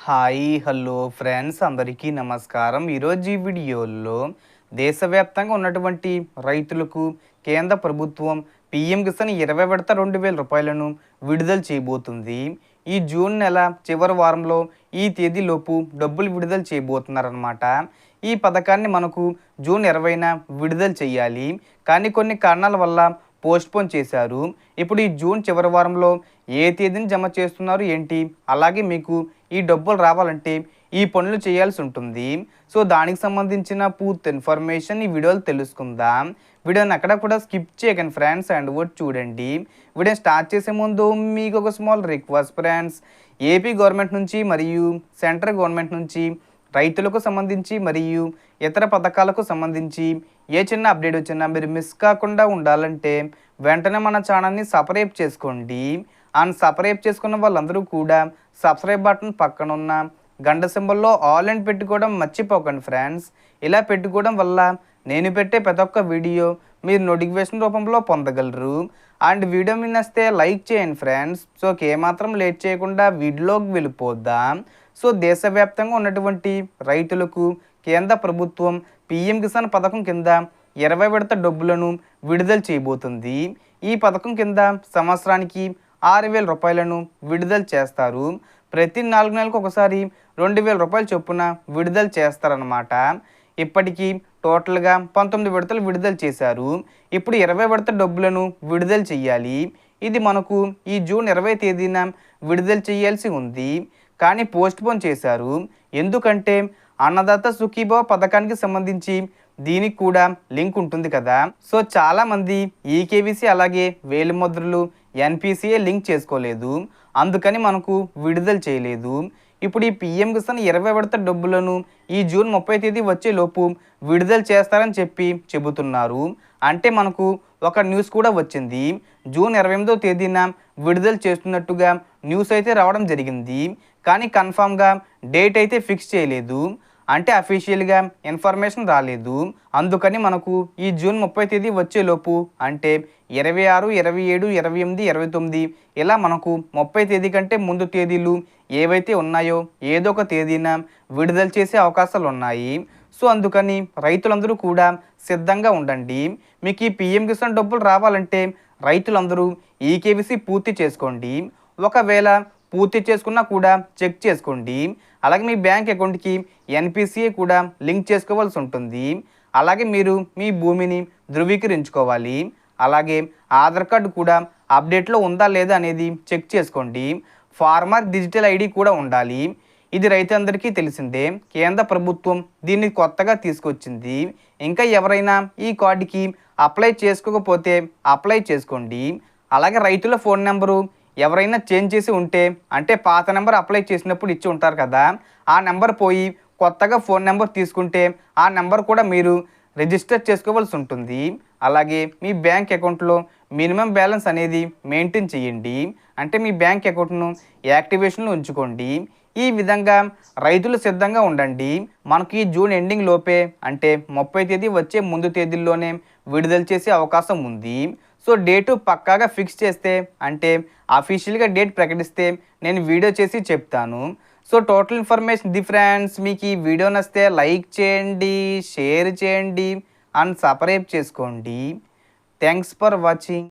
Hi hello friends అందరికీ నమస్కారం. ఈరోజు ఈ వీడియోలో దేశవ్యాప్తంగా ఉన్నటువంటి రైతులకు కేంద్ర ప్రభుత్వం పీఎం కిసాన్ 20 విడత రూ. 2,000 విడుదల చేయబోతుంది. ఈ జూన్ నెల చివరి వారంలో ఈ తేదీలోపు డబ్బులు విడుదల చేయబోతున్నారన్నమాట. ఈ పథకాన్ని మనకు జూన్ 20న విడుదల చేయాలి. కానీ కొన్ని కారణాల వల్ల పోస్ట్పోన్ చేశారు. ఇప్పుడు ఈ జూన్ చివరి వారంలో ఏ తేదీని జమ చేస్తున్నారు ఏంటి, అలాగే మీకు ఈ డబ్బులు రావాలంటే ఈ పనులు చేయాల్సి ఉంటుంది. సో దానికి సంబంధించిన పూర్తి ఇన్ఫర్మేషన్ ఈ వీడియోలో తెలుసుకుందాం. వీడియోని అక్కడ కూడా స్కిప్ చేయకండి ఫ్రెండ్స్, అండ్ కూడా చూడండి. వీడియో స్టార్ట్ చేసే ముందు మీకు ఒక small request friends, AP government నుంచి మరియు సెంట్రల్ గవర్నమెంట్ నుంచి రైతులకు సంబంధించి మరియు ఇతర పథకాలకు సంబంధించి ఏ చిన్న అప్డేట్ వచ్చినా మీరు మిస్ కాకుండా ఉండాలంటే వెంటనే మన ఛానల్ని సబ్స్క్రైబ్ చేసుకోండి. అండ్ సబ్స్క్రైబ్ చేసుకున్న వాళ్ళందరూ కూడా సబ్స్క్రైబ్ బటన్ పక్కన ఉన్న గంట సింబల్లో ఆల్ అండ్ పెట్టుకోవడం మర్చిపోకండి ఫ్రెండ్స్. ఇలా పెట్టుకోవడం వల్ల నేను పెట్టే ప్రతి ఒక్క వీడియో మీరు నోటిఫికేషన్ రూపంలో పొందగలరు. అండ్ వీడియో మీద నచ్చితే లైక్ చేయండి ఫ్రెండ్స్. సో ఏమాత్రం లేట్ చేయకుండా వీడియోలోకి వెళ్ళిపోద్దాం. సో దేశవ్యాప్తంగా ఉన్నటువంటి రైతులకు కేంద్ర ప్రభుత్వం పీఎం కిసాన్ పథకం కింద 20 విడత డబ్బులను విడుదల చేయబోతుంది. ఈ పథకం కింద సంవత్సరానికి 6,000 రూపాయలను విడుదల చేస్తారు. ప్రతి 4 నెలలకు ఒకసారి 2,000 రూపాయలు చొప్పున విడుదల చేస్తారన్నమాట. ఇప్పటికీ టోటల్గా 19 విడతలు విడుదల చేశారు. ఇప్పుడు 20 విడత డబ్బులను విడుదల చేయాలి. ఇది మనకు ఈ జూన్ 20 తేదీన విడుదల చేయాల్సి ఉంది, కానీ పోస్ట్పోన్ చేశారు. ఎందుకంటే అన్నదాత సుఖీభవ పథకానికి సంబంధించి దీనికి కూడా లింక్ ఉంటుంది కదా. సో చాలామంది ఈకేవీసీ అలాగే వేలిముద్రలు ఎన్పిసిఏ లింక్ చేసుకోలేదు, అందుకని మనకు విడుదల చేయలేదు. ఇప్పుడు ఈ పీఎం కిసాన్ 20 విడత డబ్బులను ఈ జూన్ 30 తేదీ వచ్చేలోపు విడుదల చేస్తారని చెబుతున్నారు. అంటే మనకు ఒక న్యూస్ కూడా వచ్చింది, జూన్ 28వ తేదీన విడుదల చేస్తున్నట్టుగా న్యూస్ అయితే రావడం జరిగింది. కానీ కన్ఫామ్గా డేట్ అయితే ఫిక్స్ చేయలేదు, అంటే అఫీషియల్గా ఇన్ఫర్మేషన్ రాలేదు. అందుకని మనకు ఈ జూన్ 30 తేదీ వచ్చేలోపు అంటే 26, 27, 28, 29 ఇలా మనకు 30 తేదీ కంటే ముందు తేదీలు ఏవైతే ఉన్నాయో ఏదో ఒక తేదీన విడుదల చేసే అవకాశాలు ఉన్నాయి. సో అందుకని రైతులందరూ కూడా సిద్ధంగా ఉండండి. మీకు ఈ పీఎం కిసాన్ డబ్బులు రావాలంటే రైతులందరూ ఈకేవీసీ పూర్తి చేసుకోండి. ఒకవేళ పూర్తి చేసుకున్నా కూడా చెక్ చేసుకోండి. అలాగే మీ బ్యాంక్ అకౌంట్కి ఎన్పిసిఏ కూడా లింక్ చేసుకోవాల్సి ఉంటుంది. అలాగే మీరు మీ భూమిని ధృవీకరించుకోవాలి. అలాగే ఆధార్ కార్డు కూడా అప్డేట్లో ఉందా లేదా అనేది చెక్ చేసుకోండి. ఫార్మర్ డిజిటల్ ఐడి కూడా ఉండాలి. ఇది రైతులందరికీ తెలిసిందే, కేంద్ర ప్రభుత్వం దీన్ని కొత్తగా తీసుకొచ్చింది. ఇంకా ఎవరైనా ఈ కార్డుకి అప్లై చేసుకోకపోతే అప్లై చేసుకోండి. అలాగే రైతుల ఫోన్ నెంబరు ఎవరైనా చేంజ్ చేసి ఉంటే, అంటే పాత నెంబర్ అప్లై చేసినప్పుడు ఇచ్చి ఉంటారు కదా, ఆ నెంబర్ పోయి కొత్తగా ఫోన్ నెంబర్ తీసుకుంటే ఆ నెంబర్ కూడా మీరు రిజిస్టర్ చేసుకోవాల్సి ఉంటుంది. అలాగే మీ బ్యాంక్ అకౌంట్లో మినిమం బ్యాలెన్స్ అనేది మెయింటైన్ చేయండి, అంటే మీ బ్యాంక్ అకౌంట్ను యాక్టివేషన్లో ఉంచుకోండి. ఈ విధంగా రైతులు సిద్ధంగా ఉండండి. మనకి జూన్ ఎండింగ్ లోపే అంటే 30 తేదీ వచ్చే ముందు తేదీల్లోనే విడుదల చేసే అవకాశం ఉంది. సో డేటు పక్కాగా ఫిక్స్ చేస్తే, అంటే అఫీషియల్గా డేట్ ప్రకటిస్తే నేను వీడియో చేసి చెప్తాను. So total information friends. మీకు ఈ వీడియో నచ్చితే లైక్ చేయండి, షేర్ చేయండి అండ్ సబ్స్క్రైబ్ చేసుకోండి. Thanks for watching.